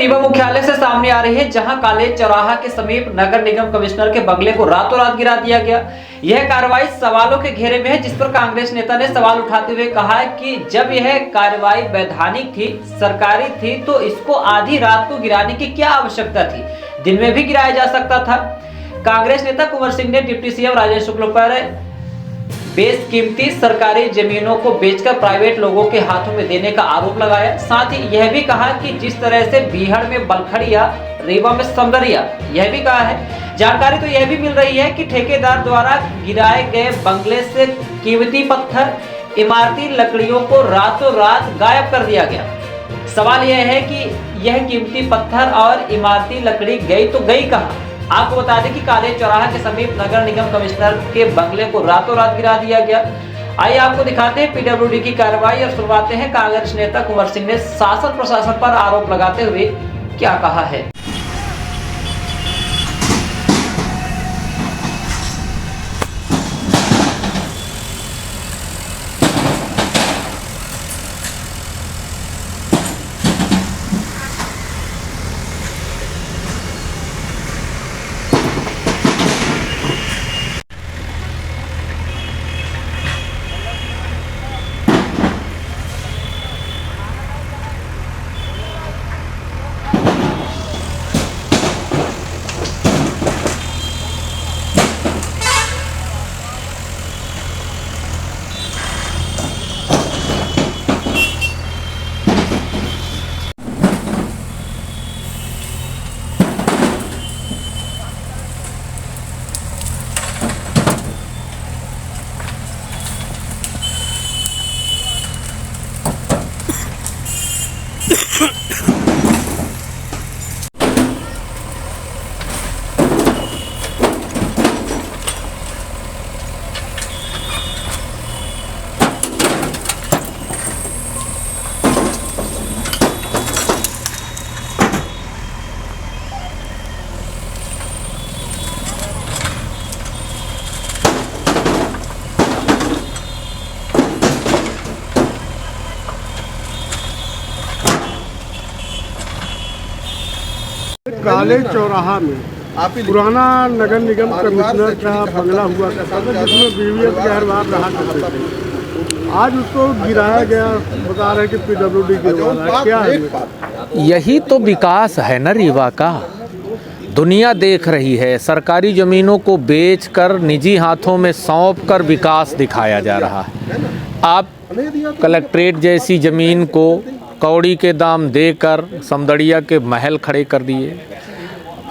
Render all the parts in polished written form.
रीवा मुख्यालय से सामने आ रही है, जहां कॉलेज चौराहा के समीप नगर निगम कमिश्नर के बंगले को रातों रात गिरा दिया गया। यह कार्रवाई सवालों के घेरे में है, जिस पर कांग्रेस नेता ने सवाल उठाते हुए कहा है कि जब यह कार्रवाई वैधानिक थी, सरकारी थी, तो इसको आधी रात को गिराने की क्या आवश्यकता थी? दिन में भी गिराया जा सकता था। कांग्रेस नेता कुंवर सिंह ने डिप्टी सीएम राजेश शुक्ल पर बेशकीमती सरकारी जमीनों को बेचकर प्राइवेट लोगों के हाथों में देने का आरोप लगाया। साथ ही यह भी कहा कि जिस तरह से बीहड़ में बलखड़िया, रीवा में समदड़िया, यह भी कहा है। जानकारी तो यह भी मिल रही है कि ठेकेदार द्वारा गिराए गए बंगले से कीमती पत्थर, इमारती लकड़ियों को रातों रात गायब कर दिया गया। सवाल यह है कि यह कीमती पत्थर और इमारती लकड़ी गई तो गई कहां? आपको बता दें कि कॉलेज चौराहा के समीप नगर निगम कमिश्नर के बंगले को रातों रात गिरा दिया गया। आइए आपको दिखाते हैं पीडब्ल्यूडी की कार्रवाई और शुरुआत हैं कांग्रेस नेता कुंवर सिंह ने शासन प्रशासन पर आरोप लगाते हुए क्या कहा है। कॉलेज चौराहा में पुराना नगर निगम कमिश्नर का बंगला हुआ करता था, जिसमें बीवीएस गैरवार रहा करते थे। आज उसको गिराया गया, बता रहे कि पीडब्ल्यूडी गिरवा। क्या है? यही तो विकास है न रीवा का। दुनिया देख रही है, सरकारी ज़मीनों को बेचकर निजी हाथों में सौंप कर विकास दिखाया जा रहा है। आप कलेक्ट्रेट जैसी ज़मीन को कौड़ी के दाम देकर समदड़िया के महल खड़े कर दिए।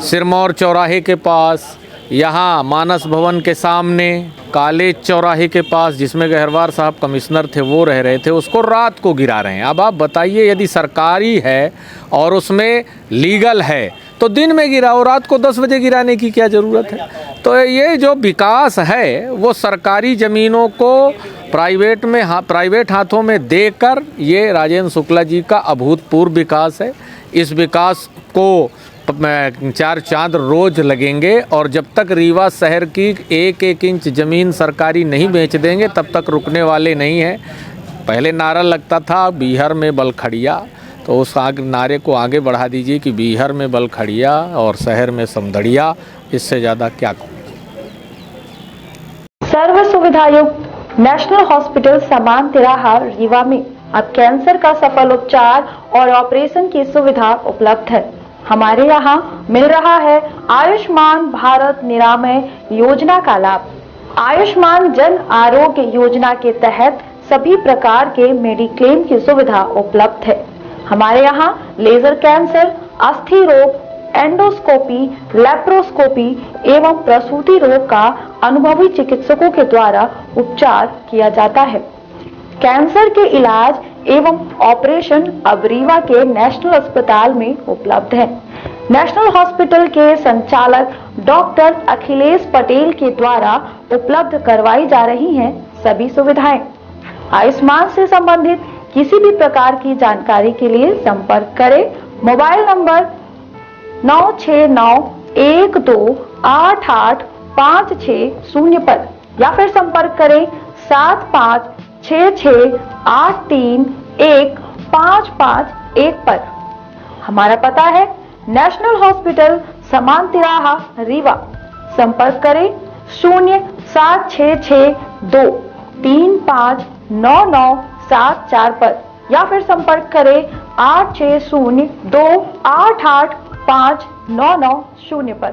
सिरमौर चौराहे के पास, यहाँ मानस भवन के सामने, कॉलेज चौराहे के पास जिसमें गहरवार साहब कमिश्नर थे वो रह रहे थे, उसको रात को गिरा रहे हैं। अब आप बताइए, यदि सरकारी है और उसमें लीगल है तो दिन में गिराओ, रात को 10 बजे गिराने की क्या ज़रूरत है? तो ये जो विकास है वो सरकारी ज़मीनों को प्राइवेट हाथों में देकर, ये राजेंद्र शुक्ला जी का अभूतपूर्व विकास है। इस विकास को 4 चांद रोज लगेंगे और जब तक रीवा शहर की 1-1 इंच ज़मीन सरकारी नहीं बेच देंगे तब तक रुकने वाले नहीं हैं। पहले नारा लगता था बीहड़ में बलखड़िया, तो उस नारे को आगे बढ़ा दीजिए कि बीहड़ में बलखड़िया और शहर में समदड़िया। इससे ज़्यादा क्या कहूँ। सर्व सुविधायुक्त नेशनल हॉस्पिटल समान तिराहा रीवा में अब कैंसर का सफल उपचार और ऑपरेशन की सुविधा उपलब्ध है। हमारे यहाँ मिल रहा है आयुष्मान भारत निरामय योजना का लाभ। आयुष्मान जन आरोग्य योजना के तहत सभी प्रकार के मेडिक्लेम की सुविधा उपलब्ध है। हमारे यहाँ लेजर कैंसर, अस्थि रोग, एंडोस्कोपी, लेप्रोस्कोपी एवं प्रसूति रोग का अनुभवी चिकित्सकों के द्वारा उपचार किया जाता है। कैंसर के इलाज एवं ऑपरेशन अब रीवा के नेशनल अस्पताल में उपलब्ध है। नेशनल हॉस्पिटल के संचालक डॉक्टर अखिलेश पटेल के द्वारा उपलब्ध करवाई जा रही हैं सभी सुविधाएं। आयुष्मान से संबंधित किसी भी प्रकार की जानकारी के लिए संपर्क करें मोबाइल नंबर 9691288560 पर या फिर संपर्क करें 7566831551 पर। हमारा पता है नेशनल हॉस्पिटल समान तिराहा रीवा। संपर्क करें 07662359974 पर या फिर संपर्क करें 8602885990 पर।